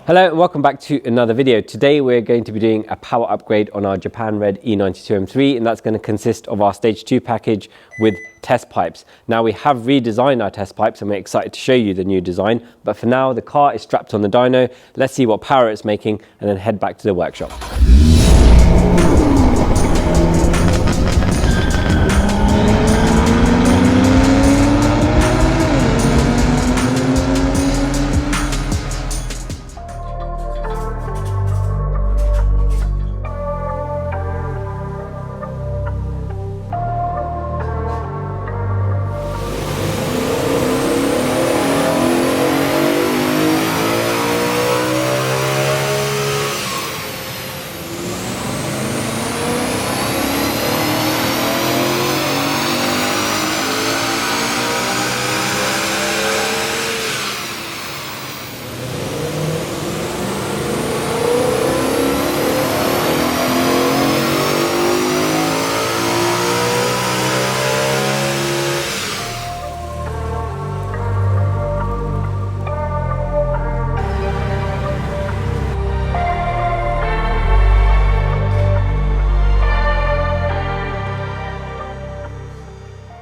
Hello and welcome back to another video. Today we're going to be doing a power upgrade on our Japan Red E92 M3, and that's going to consist of our stage 2 package with test pipes. Now we have redesigned our test pipes and we're excited to show you the new design, but for now the car is strapped on the dyno. Let's see what power it's making and then head back to the workshop.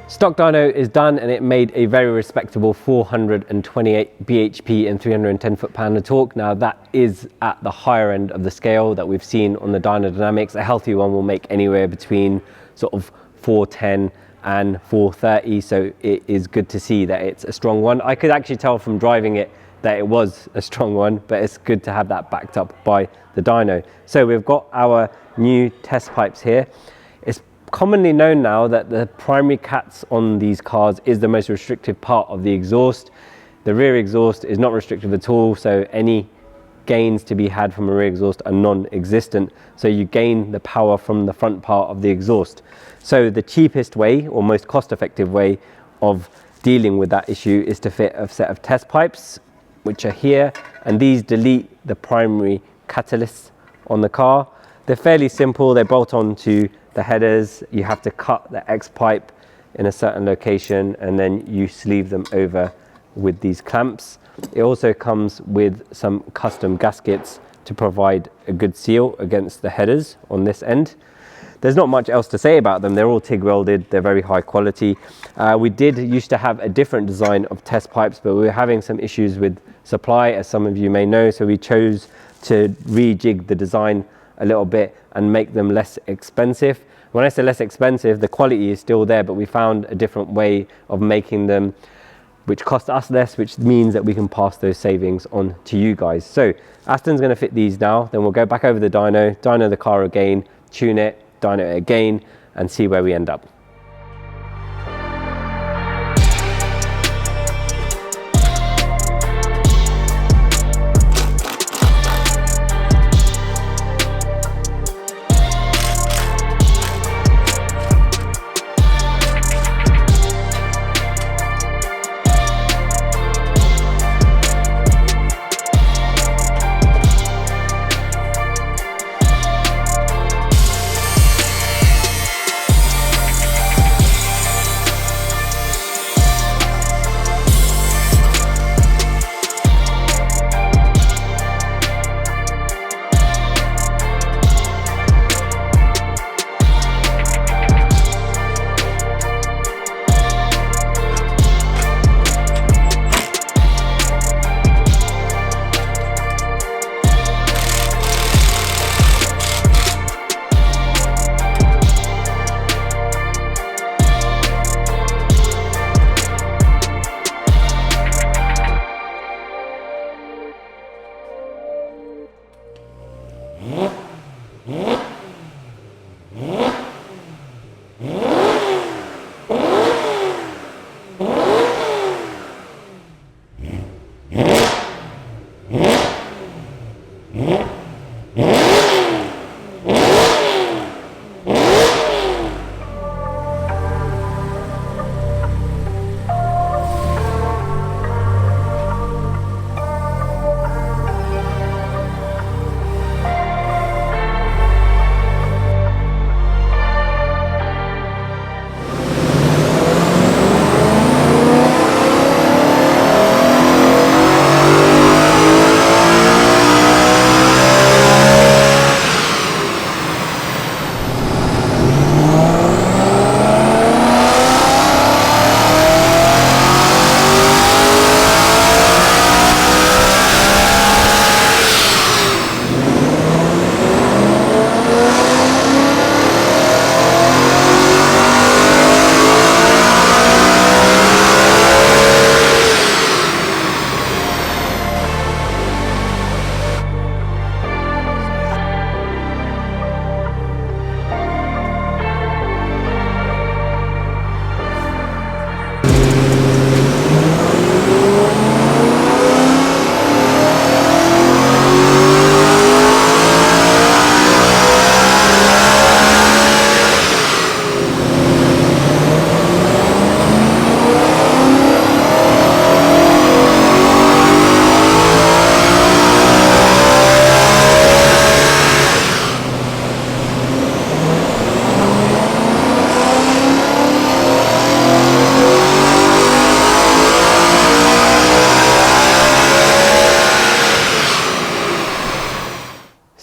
Stock dyno is done and it made a very respectable 428 bhp and 310 foot-pound of torque. Now that is at the higher end of the scale that we've seen on the dyno dynamics. A healthy one will make anywhere between sort of 410 and 430, so it is good to see that it's a strong one. I could actually tell from driving it that it was a strong one, but it's good to have that backed up by the dyno. So we've got our new test pipes here. It's commonly known now that the primary cats on these cars is the most restrictive part of the exhaust. The rear exhaust is not restrictive at all, so any gains to be had from a rear exhaust are non-existent. So you gain the power from the front part of the exhaust. So the cheapest way or most cost-effective way of dealing with that issue is to fit a set of test pipes, which are here, and these delete the primary catalysts on the car. They're fairly simple. They bolt onto the headers. You have to cut the X pipe in a certain location and then you sleeve them over with these clamps. It also comes with some custom gaskets to provide a good seal against the headers on this end. There's not much else to say about them. They're all TIG welded. They're very high quality. We used to have a different design of test pipes, but we were having some issues with supply, as some of you may know, so we chose to rejig the design a little bit and make them less expensive. When I say less expensive, the quality is still there, but we found a different way of making them which cost us less, which means that we can pass those savings on to you guys. So Aston's going to fit these now, then we'll go back over the dyno the car again, tune it, dyno it again, and see where we end up.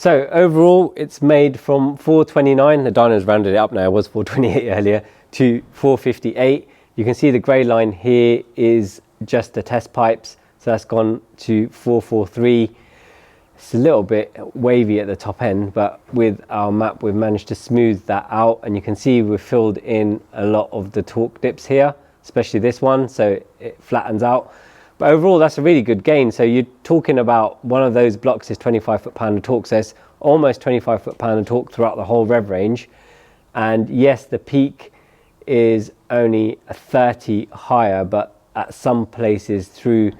So overall, it's made from 429, the dyno's rounded it up now, it was 428 earlier, to 458. You can see the grey line here is just the test pipes, so that's gone to 443. It's a little bit wavy at the top end, but with our map we've managed to smooth that out, and you can see we've filled in a lot of the torque dips here, especially this one, so it flattens out. But overall, that's a really good gain. So you're talking about one of those blocks is 25 foot-pound of torque, so it's almost 25 foot-pound of torque throughout the whole rev range. And yes, the peak is only 30 higher, but at some places through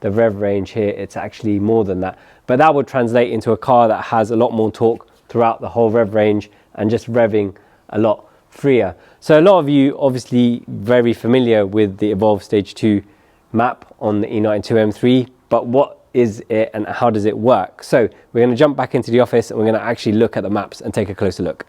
the rev range here, it's actually more than that. But that would translate into a car that has a lot more torque throughout the whole rev range and just revving a lot freer. So a lot of you obviously very familiar with the Evolve Stage 2 map on the E92 M3, but what is it and how does it work? So we're going to jump back into the office and we're going to actually look at the maps and take a closer look.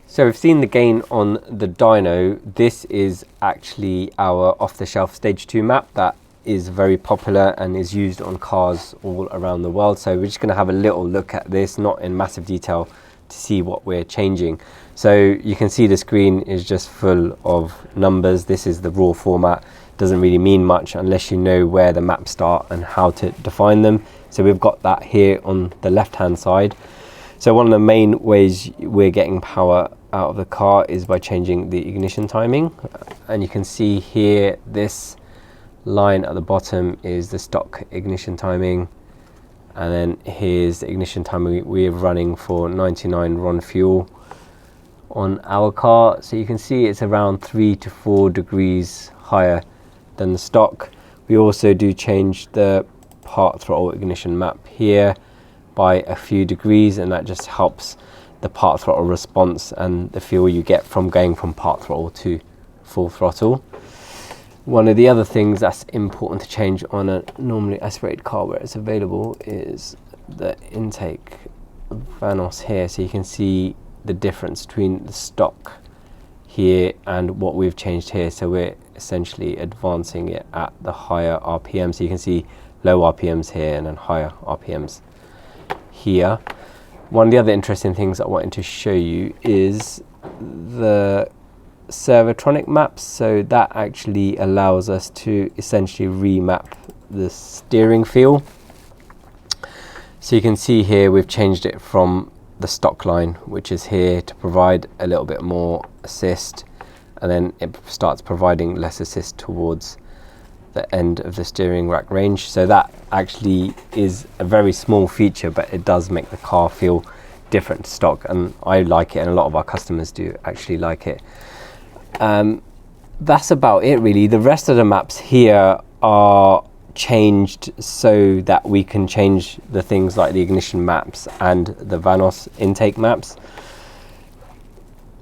So we've seen the gain on the dyno. This is actually our off-the-shelf Stage 2 map that is very popular and is used on cars all around the world. So we're just going to have a little look at this, not in massive detail, to see what we're changing. So you can see the screen is just full of numbers. This is the raw format. Doesn't really mean much unless you know where the maps start and how to define them. So we've got that here on the left hand side. So one of the main ways we're getting power out of the car is by changing the ignition timing, and you can see here this line at the bottom is the stock ignition timing, and then here's the ignition timing we're running for 99 RON fuel on our car. So you can see it's around 3 to 4 degrees higher than the stock. We also do change the part throttle ignition map here by a few degrees, and that just helps the part throttle response and the feel you get from going from part throttle to full throttle. One of the other things that's important to change on a normally aspirated car where it's available is the intake vanos here. So you can see the difference between the stock here and what we've changed here. So we're essentially advancing it at the higher RPM. So you can see low RPMs here and then higher RPMs here. One of the other interesting things I wanted to show you is the Servotronic maps. So that actually allows us to essentially remap the steering feel. So you can see here we've changed it from the stock line, which is here, to provide a little bit more assist, and then it starts providing less assist towards the end of the steering rack range. So that actually is a very small feature, but it does make the car feel different to stock, and I like it, and a lot of our customers do actually like it. That's about it really. The rest of the maps here are changed so that we can change the things like the ignition maps and the Vanos intake maps.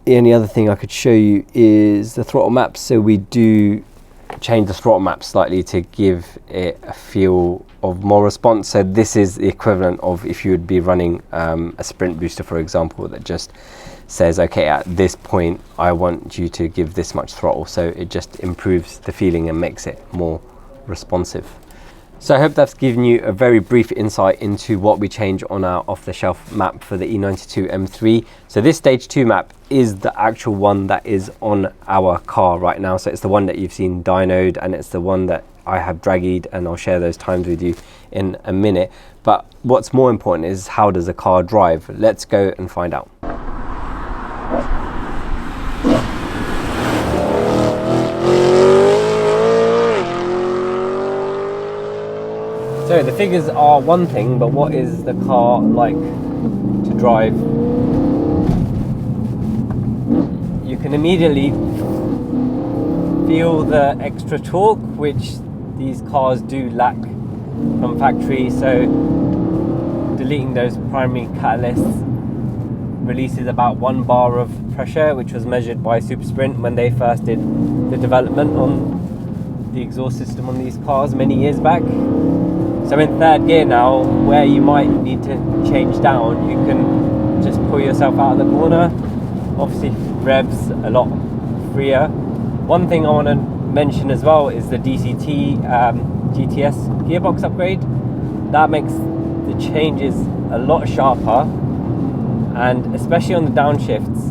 The only other thing I could show you is the throttle maps. So we do change the throttle map slightly to give it a feel of more response. So this is the equivalent of if you would be running a sprint booster, for example, that just says, okay, at this point I want you to give this much throttle. So it just improves the feeling and makes it more responsive. So I hope that's given you a very brief insight into what we change on our off-the-shelf map for the E92 M3. So this Stage 2 map is the actual one that is on our car right now. So it's the one that you've seen dynoed, and it's the one that I have draggied, and I'll share those times with you in a minute. But what's more important is how does the car drive? Let's go and find out. So the figures are one thing, but what is the car like to drive? You can immediately feel the extra torque, which these cars do lack from factory. So deleting those primary catalysts releases about 1 bar of pressure, which was measured by Super Sprint when they first did the development on the exhaust system on these cars many years back. So in third gear now, where you might need to change down, you can just pull yourself out of the corner. Obviously revs a lot freer. One thing I want to mention as well is the DCT GTS gearbox upgrade. That makes the changes a lot sharper and especially on the downshifts.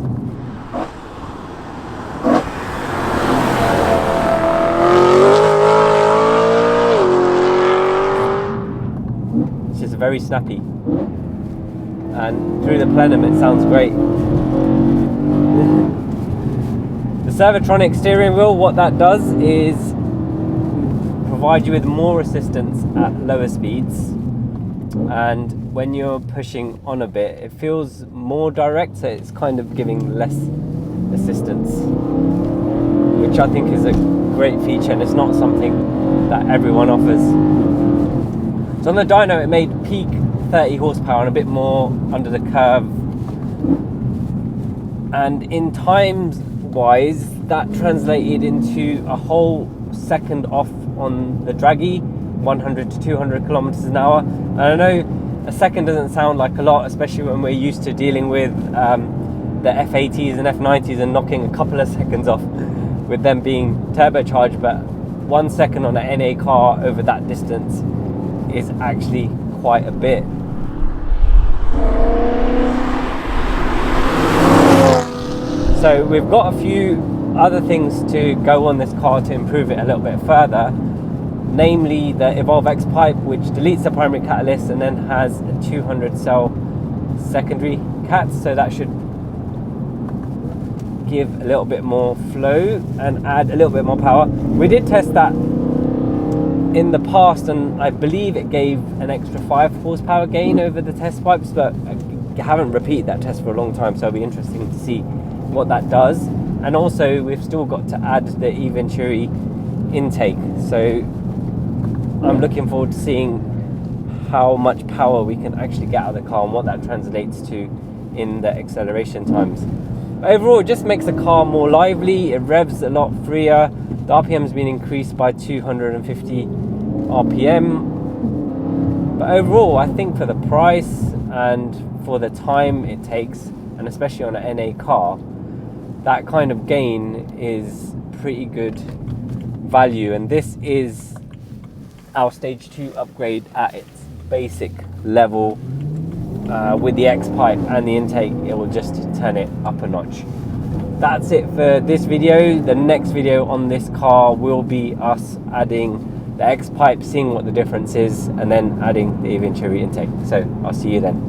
It's just very snappy, and through the plenum it sounds great. The Servotronic steering wheel, what that does is provide you with more assistance at lower speeds, and when you're pushing on a bit it feels more direct, so it's kind of giving less assistance, which I think is a great feature, and it's not something that everyone offers. So on the dyno it made peak 30 horsepower and a bit more under the curve, and in times wise that translated into a whole second off on the draggy, 100 to 200 kilometers an hour. And I know a second doesn't sound like a lot, especially when we're used to dealing with the F80s and F90s and knocking a couple of seconds off with them being turbocharged, but 1 second on an NA car over that distance is actually quite a bit. So we've got a few other things to go on this car to improve it a little bit further, namely the Evolve X pipe, which deletes the primary catalyst and then has a 200 cell secondary cat, so that should give a little bit more flow and add a little bit more power. We did test that in the past and I believe it gave an extra 5 horsepower gain over the test pipes, but I haven't repeated that test for a long time, so it'll be interesting to see what that does. And also we've still got to add the Eventuri intake, so I'm looking forward to seeing how much power we can actually get out of the car and what that translates to in the acceleration times. Overall it just makes the car more lively, it revs a lot freer, the RPM has been increased by 250 RPM, but overall I think for the price and for the time it takes, and especially on an NA car, that kind of gain is pretty good value. And this is our stage 2 upgrade at its basic level. With the X pipe and the intake, it will just turn it up a notch. That's it for this video. The next video on this car will be us adding the X pipe, seeing what the difference is, and then adding the Eventuri intake. So I'll see you then.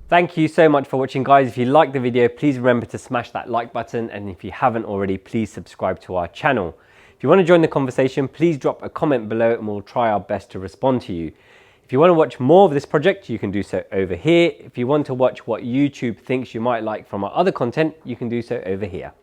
Thank you so much for watching, guys. If you liked the video, please remember to smash that like button, and if you haven't already, please subscribe to our channel. If you want to join the conversation, please drop a comment below and we'll try our best to respond to you. If you want to watch more of this project, you can do so over here. If you want to watch what YouTube thinks you might like from our other content, you can do so over here.